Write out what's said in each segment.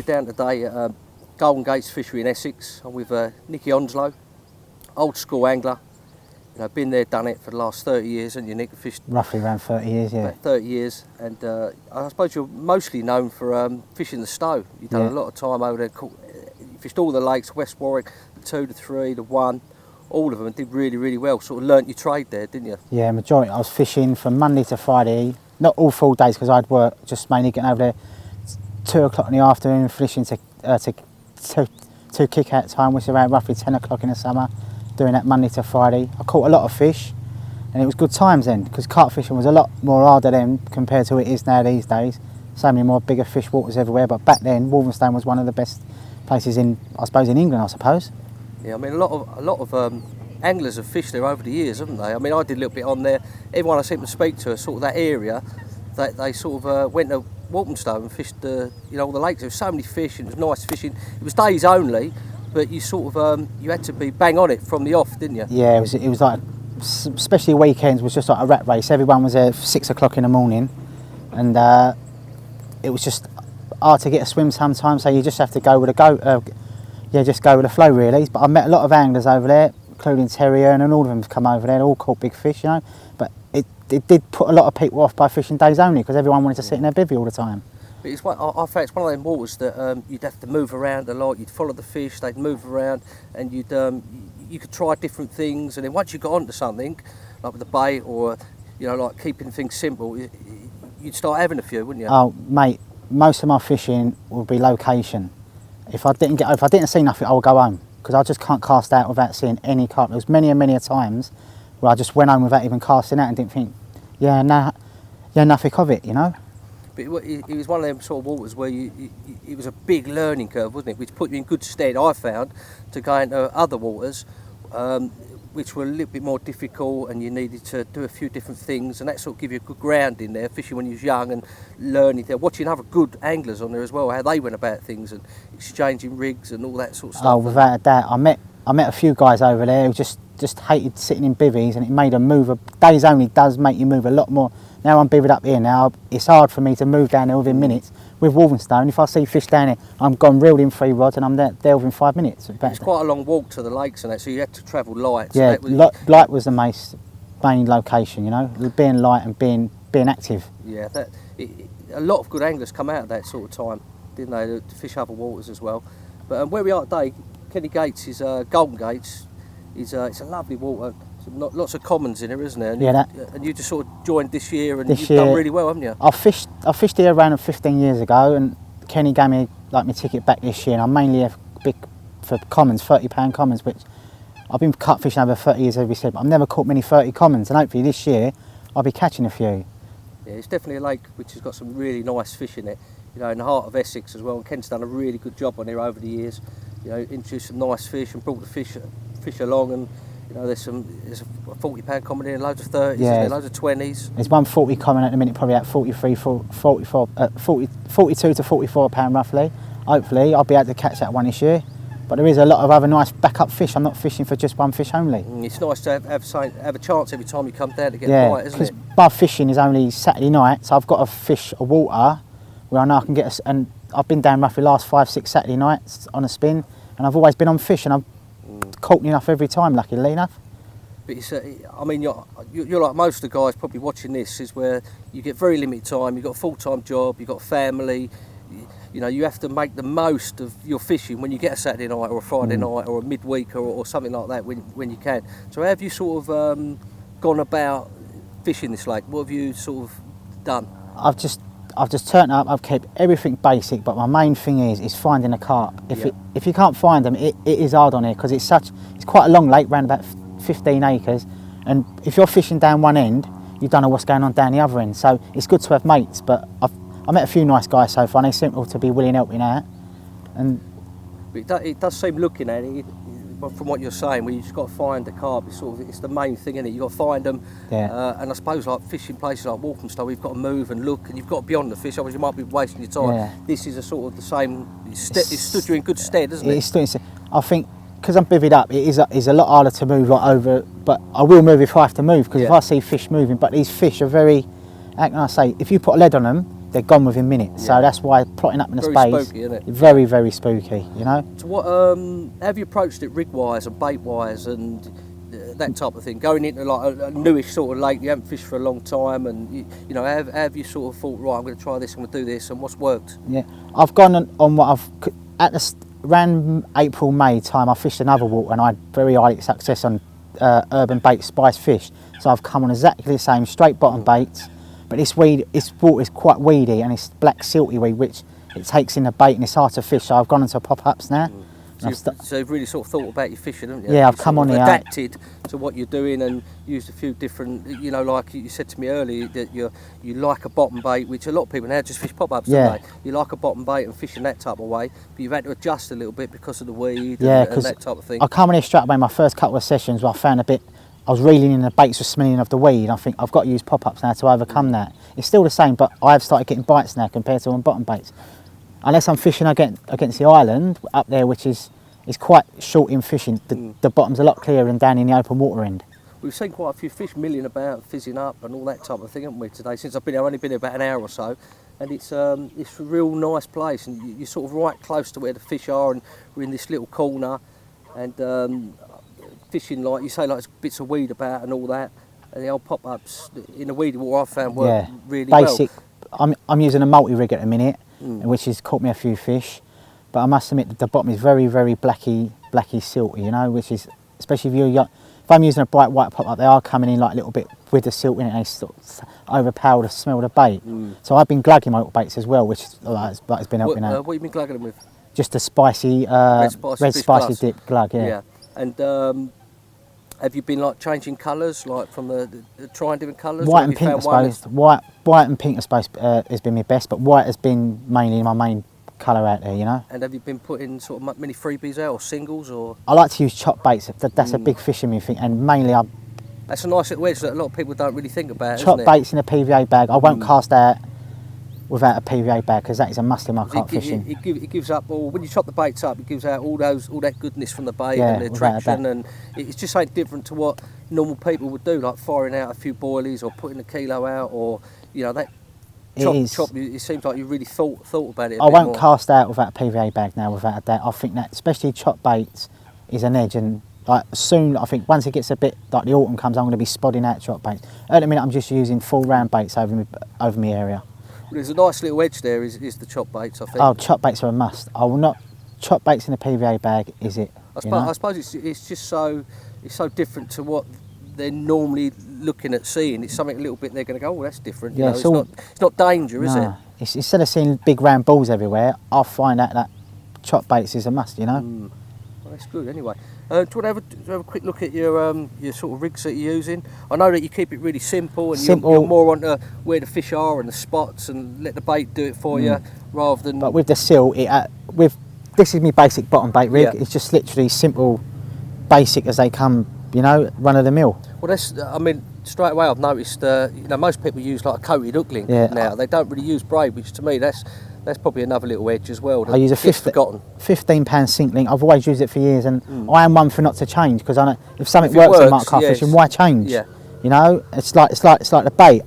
we're down today at Golden Gates Fishery in Essex. I'm with Nicky Onslow, old school angler. You know, been there, done it for the last 30 years, and you Nick fished roughly around 30 years, yeah. About 30 years, and I suppose you're mostly known for fishing the Stow. You've done a lot of time over there. You fished all the lakes, West Warwick, the 2, the 3, the 1, all of them, and did really, really well. Sort of learnt your trade there, didn't you? Yeah, majority. I was fishing from Monday to Friday, not all full days because I'd work, just mainly getting over there 2 o'clock in the afternoon, finishing to kick out time, which is around roughly 10 o'clock in the summer, doing that Monday to Friday. I caught a lot of fish, and it was good times then, because carp fishing was a lot more harder then compared to it is now these days. So many more bigger fish waters everywhere, but back then Walthamstow was one of the best places in, I suppose, in England, I suppose. Yeah, I mean a lot of anglers have fished there over the years, haven't they? I mean, I did a little bit on there. Everyone I seem to speak to, sort of that area, they sort of went to Walthamstow and fished all the lakes. There was so many fish, and it was nice fishing. It was days only, but you sort of you had to be bang on it from the off, didn't you? Yeah, it was like, especially weekends, was just like a rat race. Everyone was there at 6 o'clock in the morning, and it was just hard to get a swim sometimes. So you just have to go with just go with the flow really. But I met a lot of anglers over there, including Terry and all of them have come over there. They all caught big fish, you know. But it did put a lot of people off by fishing days only because everyone wanted to sit in their bivvy all the time. But I found it's one of them waters that you'd have to move around a lot. You'd follow the fish, they'd move around, and you could try different things. And then once you got onto something, like with the bait or like keeping things simple, you'd start having a few, wouldn't you? Oh, mate, most of my fishing would be location. If I didn't see nothing, I would go home because I just can't cast out without seeing any carp. There was many and many a times where I just went home without even casting out and didn't think, nothing of it, you know. But it was one of them sort of waters where it was a big learning curve, wasn't it? Which put you in good stead, I found, to go into other waters, which were a little bit more difficult, and you needed to do a few different things, and that sort of give you a good ground in there, fishing when you was young and learning there, watching other good anglers on there as well, how they went about things and exchanging rigs and all that sort of stuff. Oh, without a doubt. I met a few guys over there who just hated sitting in bivvies, and it made them move. Days only does make you move a lot more. Now I'm bivvied up here now, it's hard for me to move down there within minutes. With Walthamstow, and if I see fish down here, I'm gone reeled in 3 rods and I'm there within 5 minutes. It's quite a long walk to the lakes and that, so you had to travel light. Yeah, so light was the main location, you know, being light and being active. Yeah, a lot of good anglers come out at that sort of time, didn't they, to fish other waters as well. But where we are today, Kenny Gates is Golden Gates. It's a lovely water. Lots of commons in here, isn't there? And and you just sort of joined this year, and you've done really well, haven't you? I fished here around 15 years ago, and Kenny gave me my ticket back this year, and I'm mainly big for commons, £30 commons, which I've been carp fishing over 30 years, as we said, but I've never caught many 30 commons, and hopefully this year I'll be catching a few. Yeah, it's definitely a lake which has got some really nice fish in it, in the heart of Essex as well, and Ken's done a really good job on here over the years, introduced some nice fish and brought the fish along, and there's a £40 common here, loads of 30s, loads of 20s. There's one 40 common at the minute, probably at 42 to £44 roughly. Hopefully I'll be able to catch that one this year. But there is a lot of other nice backup fish. I'm not fishing for just one fish only. It's nice to have a chance every time you come down to get a bite, isn't it? Because bar fishing is only Saturday night, so I've got to fish a water where I know I can get and I've been down roughly last 5-6 Saturday nights on a spin, and I've always been on fish, and I've caught enough every time, luckily enough. But it's, you're like most of the guys probably watching this, is where you get very limited time, you've got a full-time job, you've got a family, you have to make the most of your fishing when you get a Saturday night or a Friday night or a midweek or something like that when you can. So how have you sort of gone about fishing this lake? What have you sort of done? I've just turned up. I've kept everything basic, but my main thing is finding a carp. If you can't find them, it is hard on here because it's quite a long lake, around about 15 acres, and if you're fishing down one end, you don't know what's going on down the other end. So it's good to have mates. But I met a few nice guys so far, and they seem to be willing helping out. And it does seem, looking at it, from what you're saying, where you just got to find the carp. It's the main thing, isn't it? You've got to find them. Yeah. And I suppose like fishing places like Walthamstow, you've got to move and look, and you've got to be on the fish. Otherwise, you might be wasting your time. Yeah. This is a sort of the same. It stood you in good stead, isn't it? I think because I'm bivvied up, it is a lot harder to move over. But I will move if I have to move, because if I see fish moving. But these fish are very, how can I say? If you put a lead on them, they're gone within minutes. So that's why plotting up in a Very space, spooky, isn't it? very, very spooky, you know. So what have you approached it rig-wise and bait-wise and that type of thing? Going into like a newish sort of lake, you haven't fished for a long time, and you know, have you sort of thought, right, I'm going to try this, I'm going to do this, and what's worked? Yeah, I've gone on what around April, May time, I fished another water and I had very high success on urban bait spice fish. So I've come on exactly the same straight bottom baits, but this water is quite weedy and it's black silty weed, which it takes in the bait and it's hard to fish. So I've gone into pop-ups now. So you've really sort of thought about your fishing, haven't you? Yeah, I've come on here. Adapted to what you're doing and used a few different, you know, like you said to me earlier, that you like a bottom bait, which a lot of people now just fish pop-ups, don't they? You like a bottom bait and fishing that type of way, but you've had to adjust a little bit because of the weed and that type of thing. I come on here straight away, my first couple of sessions where I found I was reeling in the baits were smelling of the weed. I think I've got to use pop-ups now to overcome that. It's still the same, but I've started getting bites now compared to on bottom baits. Unless I'm fishing against the island up there, which is quite short in fishing. The bottom's a lot clearer than down in the open water end. We've seen quite a few fish milling about, fizzing up and all that type of thing, haven't we, today? Since I've only been here about an hour or so, and it's a real nice place, and you're sort of right close to where the fish are, and we're in this little corner, and fishing, like you say, like bits of weed about and all that, and the old pop-ups in the weedy water I've found work really basic, well. I'm using a multi-rig at the minute, which has caught me a few fish. But I must admit that the bottom is very, very blacky silty, you know, which is, especially if I'm using a bright white pop-up, they are coming in like a little bit with the silt in it and they sort of overpower the smell of the bait. So I've been glugging my little baits as well, which has been helping out. What have you been glugging them with? Just a spicy, red spicy dip glug, yeah. And have you been like changing colours, like from trying different colours? White and pink, I suppose. White and pink, I suppose, has been my best, but white has been mainly my main colour out there, you know. And have you been putting sort of many freebies out or singles or? I like to use chop baits. That's a big fish in me thing, and mainly that's a nice little wedge that a lot of people don't really think about. Chop baits in a PVA bag. I won't cast out without a PVA bag because that is a must in my carp fishing. It gives up when you chop the baits up. It gives out all that goodness from the bait and the attraction, and it's just something different to what normal people would do, like firing out a few boilies or putting a kilo out, or you know that. It seems like you really thought about it. I won't cast out without a PVA bag now, without a doubt. I think that, especially chop baits, is an edge. And like soon, I think once it gets a bit like the autumn comes, I'm going to be spodding out chop baits. At the minute, I'm just using full round baits over my area. Well, there's a nice little edge there. Is the chop baits? I think. Oh, chop baits are a must. I will not chop baits in a PVA bag. Is it? I suppose it's just so different to what they're normally looking at seeing. It's something a little bit they're going to go, oh, that's different. Yeah, you know, it's not danger, is it? Instead of seeing big round balls everywhere, I find out that chop baits is a must, you know. Well, that's good anyway. Do you want to have a quick look at your sort of rigs that you're using? I know that you keep it really simple, and you're more on where the fish are and the spots, and let the bait do it for you rather than. But with the silt, this is my basic bottom bait rig. It's just literally simple, basic as they come. You know, run of the mill. Well, straight away I've noticed, most people use like a coated hook link now. They don't really use braid, which to me that's probably another little edge as well. I use a £15 sink link. I've always used it for years, and I am one for not to change because I know if something works in my carp fishing, why change? Yeah. You know, it's like the bait.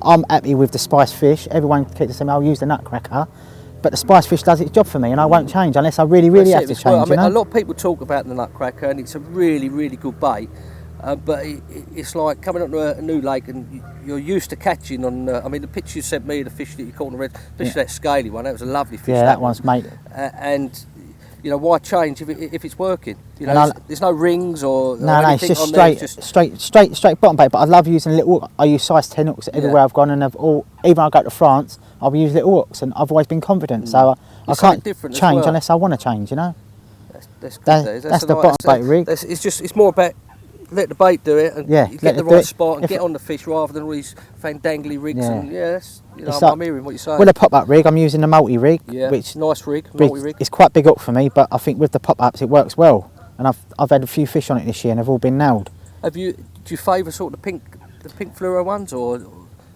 I'm happy with the spice fish. Everyone keeps saying, "I'll use the nutcracker." But the spice fish does its job for me, and I won't change unless I really have to change. A lot of people talk about the nutcracker, and it's a really, really good bait. But it's like coming onto a new lake, and you're used to catching on. The picture you sent me, the fish that you caught on the red, especially that scaly one, that was a lovely fish. Yeah, that one's mate. And why change if it's working? There's no rings or it's just straight bottom bait. But I love using little. I use size 10 hooks everywhere I've gone, and even I go to France, I'll use little hooks, and I've always been confident. So I can't change unless I want to change. You know. That's good. That's the bottom bait rig. It's more about. Let the bait do it and get the right spot and get on the fish rather than all these fandangly rigs. And I'm hearing what you're saying. With a pop-up rig, I'm using a multi-rig. Yeah, which nice multi-rig. It's quite big up for me, but I think with the pop-ups it works well. And I've had a few fish on it this year and they've all been nailed. Do you favour sort of the pink fluoro ones or?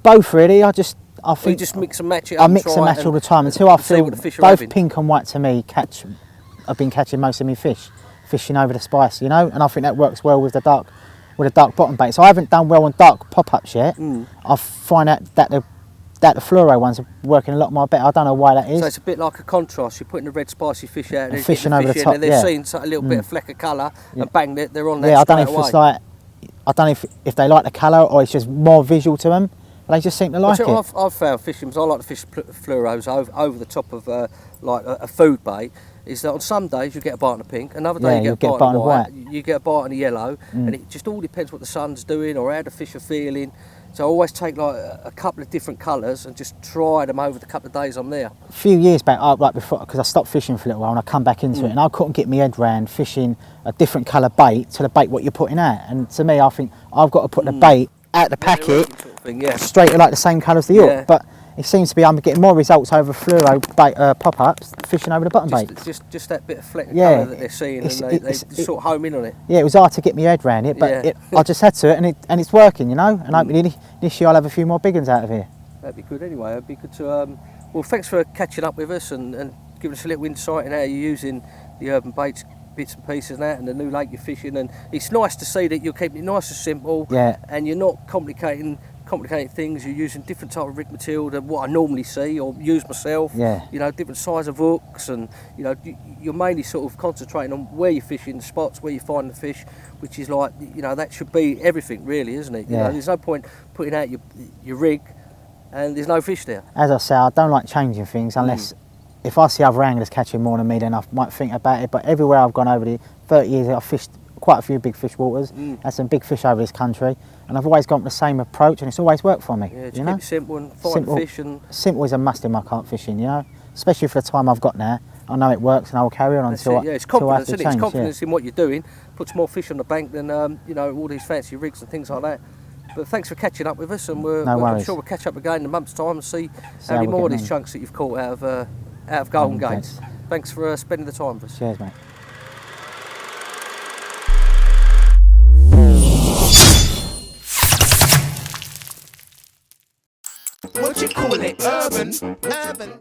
Both really. I think you just mix and match it. I mix and match all the time until I feel both pink and white to me I've been catching most of my fish. Fishing over the spice, you know, and I think that works well with the dark bottom bait. So I haven't done well on dark pop-ups yet. I find out that that the fluoro ones are working a lot more better. I don't know why that is. So it's a bit like a contrast. You're putting the red spicy fish out and fishing the over fish the top, and they've yeah. seen a little bit of fleck of colour and bang, they're on there Yeah, I straight don't know if away. it's like, I don't know if they like the colour or it's just more visual to them. But they just seem to like it. I've found fishing, because I like to fish fluoros over the top of like a food bait, is that on some days you get a bite on the pink, another day you get a bite on the white, you get a bite on the yellow, and it just all depends what the sun's doing or how the fish are feeling. So I always take like a couple of different colours and just try them over the couple of days I'm there. A few years back, like before, because I stopped fishing for a little while and I come back into it, and I couldn't get my head round fishing a different colour bait to the bait what you're putting out. And to me, I think I've got to put the bait out the packet Sort of thing, straight to like the same colour as the hook. But it seems to be I'm getting more results over fluoro bait, pop-ups fishing over the bottom bait. Just that bit of fleck of colour that they're seeing, and they sort of home in on it. Yeah, it was hard to get my head round it, but I just had to, and it's working, you know. And hopefully this year I'll have a few more big ones out of here. That'd be good anyway. It'd be good to. Well, thanks for catching up with us and giving us a little insight in how you're using the urban baits, bits and pieces and that, and the new lake you're fishing. And it's nice to see that you're keeping it nice and simple. Yeah. And you're not complicating things. You're using different type of rig material than what I normally see or use myself. Yeah. You know, different size of hooks, and you know, you're mainly sort of concentrating on where you're fishing, the spots where you find the fish, which is like, you know, that should be everything really, isn't it? You know, there's no point putting out your rig and there's no fish there. As I say, I don't like changing things unless if I see other anglers catching more than me, then I might think about it. But everywhere I've gone over the 30 years, I've fished quite a few big fish waters, had some big fish over this country, and I've always gone with the same approach, and it's always worked for me. Yeah, just you know? keep it simple and find the fish. And simple is a must in my carp fishing, you know, especially for the time I've got now. I know it works, and I will carry on until it's confidence, isn't it? It's change, confidence in what you're doing. Puts more fish on the bank than you know, all these fancy rigs and things like that. But thanks for catching up with us, and I'm sure we'll catch up again in a month's time and see how many more of these chunks that you've caught out of Golden Gates. Thanks for spending the time with us. Cheers, mate. What you call it? Urban.